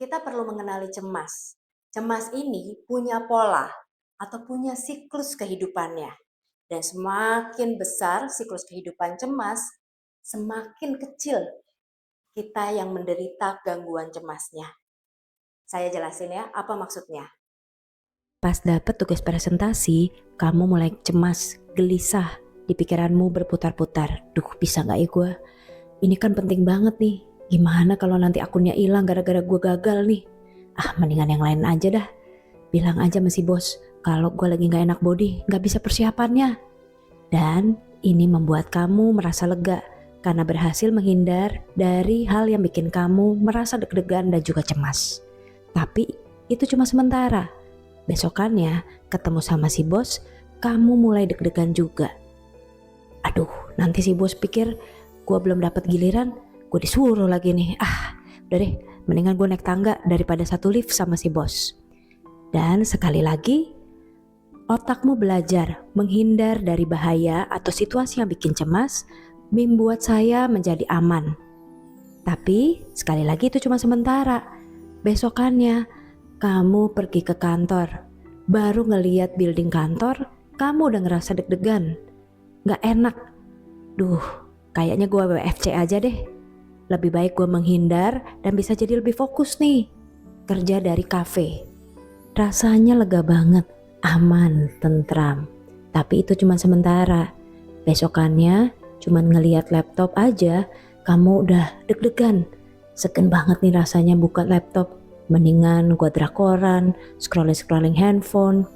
kita perlu mengenali cemas. Cemas ini punya pola atau punya siklus kehidupannya. Dan semakin besar siklus kehidupan cemas, semakin kecil kita yang menderita gangguan cemasnya. Saya jelasin ya, apa maksudnya? Pas dapet tugas presentasi, kamu mulai cemas, gelisah, di pikiranmu berputar-putar. Duh, bisa gak ya gue? Ini kan penting banget nih. Gimana kalau nanti akunnya hilang gara-gara gue gagal nih? Ah, mendingan yang lain aja dah. Bilang aja sama si bos, kalau gue lagi gak enak body, gak bisa persiapannya. Dan ini membuat kamu merasa lega karena berhasil menghindar dari hal yang bikin kamu merasa deg-degan dan juga cemas. Tapi itu cuma sementara. Besokannya ketemu sama si bos, kamu mulai deg-degan juga. Aduh, nanti si bos pikir gue belum dapat giliran, gue disuruh lagi nih. Ah, udah deh, mendingan gue naik tangga daripada satu lift sama si bos. Dan sekali lagi, otakmu belajar menghindar dari bahaya atau situasi yang bikin cemas, membuat saya menjadi aman. Tapi sekali lagi itu cuma sementara. Besokannya kamu pergi ke kantor, baru ngeliat building kantor, kamu udah ngerasa deg-degan, gak enak. Duh, kayaknya gue WFC aja deh. Lebih baik gue menghindar dan bisa jadi lebih fokus nih. Kerja dari kafe. Rasanya lega banget, aman, tentram. Tapi itu cuma sementara. Besokannya cuma ngeliat laptop aja, kamu udah deg-degan. Segen banget nih rasanya buka laptop. Mendingan gua drakoran, scrolling handphone.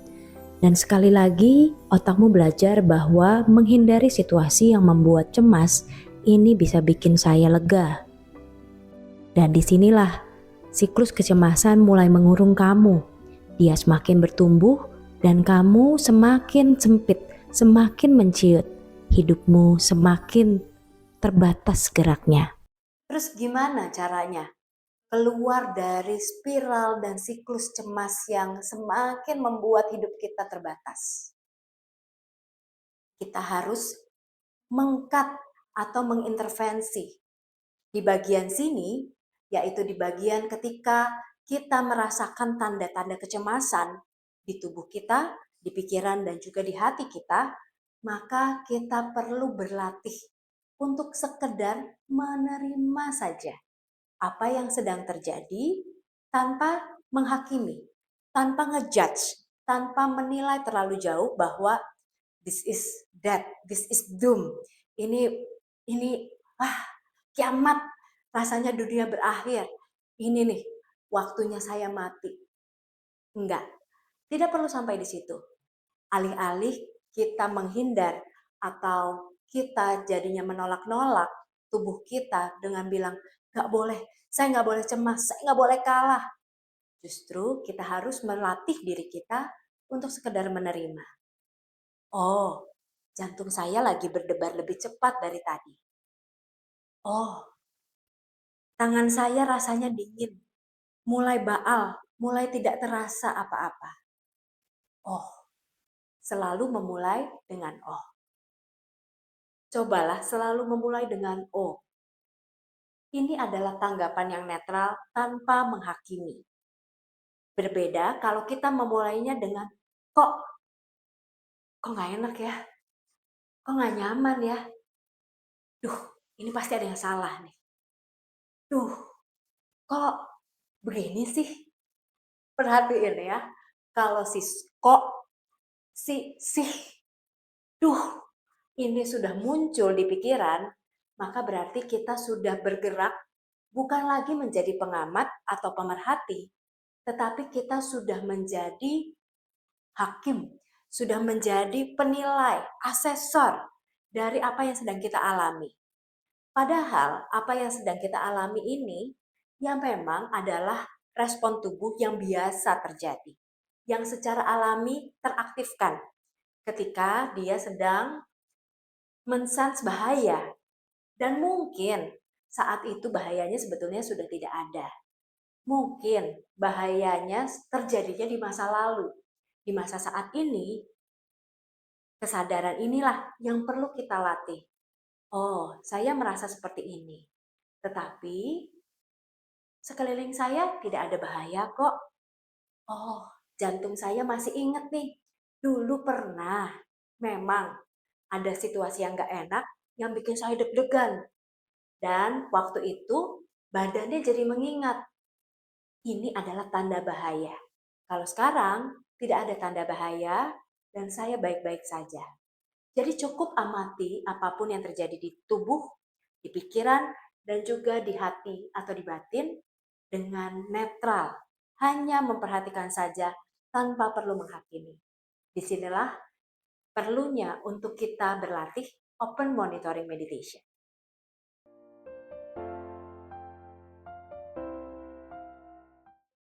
Dan sekali lagi otakmu belajar bahwa menghindari situasi yang membuat cemas ini bisa bikin saya lega. Dan disinilah siklus kecemasan mulai mengurung kamu. Dia semakin bertumbuh dan kamu semakin sempit, semakin menciut. Hidupmu semakin terbatas geraknya. Terus gimana caranya keluar dari spiral dan siklus cemas yang semakin membuat hidup kita terbatas? Kita harus mengkat atau mengintervensi di bagian sini, yaitu di bagian ketika kita merasakan tanda-tanda kecemasan di tubuh kita, di pikiran dan juga di hati kita, maka kita perlu berlatih untuk sekedar menerima saja apa yang sedang terjadi tanpa menghakimi, tanpa ngejudge, tanpa menilai terlalu jauh bahwa this is death, this is doom. Ini kiamat, rasanya dunia berakhir. Ini nih waktunya saya mati. Enggak, tidak perlu sampai di situ. Alih-alih kita menghindar atau kita jadinya menolak-nolak tubuh kita dengan bilang, gak boleh, saya gak boleh cemas, saya gak boleh kalah. Justru kita harus melatih diri kita untuk sekedar menerima. Oh, jantung saya lagi berdebar lebih cepat dari tadi. Oh, tangan saya rasanya dingin, mulai baal, mulai tidak terasa apa-apa. Oh, selalu memulai dengan oh. Cobalah selalu memulai dengan oh. Ini adalah tanggapan yang netral tanpa menghakimi. Berbeda kalau kita memulainya dengan kok nggak enak ya, kok nggak nyaman ya, duh ini pasti ada yang salah nih, duh kok begini sih. Perhatiin ya, kalau si kok, si, duh, ini sudah muncul di pikiran, maka berarti kita sudah bergerak bukan lagi menjadi pengamat atau pemerhati, tetapi kita sudah menjadi hakim, sudah menjadi penilai, asesor dari apa yang sedang kita alami. Padahal apa yang sedang kita alami ini yang memang adalah respon tubuh yang biasa terjadi, yang secara alami teraktifkan ketika dia sedang mensens bahaya. Dan mungkin saat itu bahayanya sebetulnya sudah tidak ada. Mungkin bahayanya terjadinya di masa lalu. Di masa saat ini, kesadaran inilah yang perlu kita latih. Oh, saya merasa seperti ini. Tetapi Sekeliling saya tidak ada bahaya kok. Oh, jantung saya masih inget nih. Dulu pernah, memang ada situasi yang gak enak yang bikin saya deg-degan. Dan waktu itu badannya jadi mengingat, ini adalah tanda bahaya. Kalau sekarang tidak ada tanda bahaya dan saya baik-baik saja. Jadi cukup amati apapun yang terjadi di tubuh, di pikiran, dan juga di hati atau di batin dengan netral. Hanya memperhatikan saja tanpa perlu menghakimi. Disinilah perlunya untuk kita berlatih open monitoring meditation.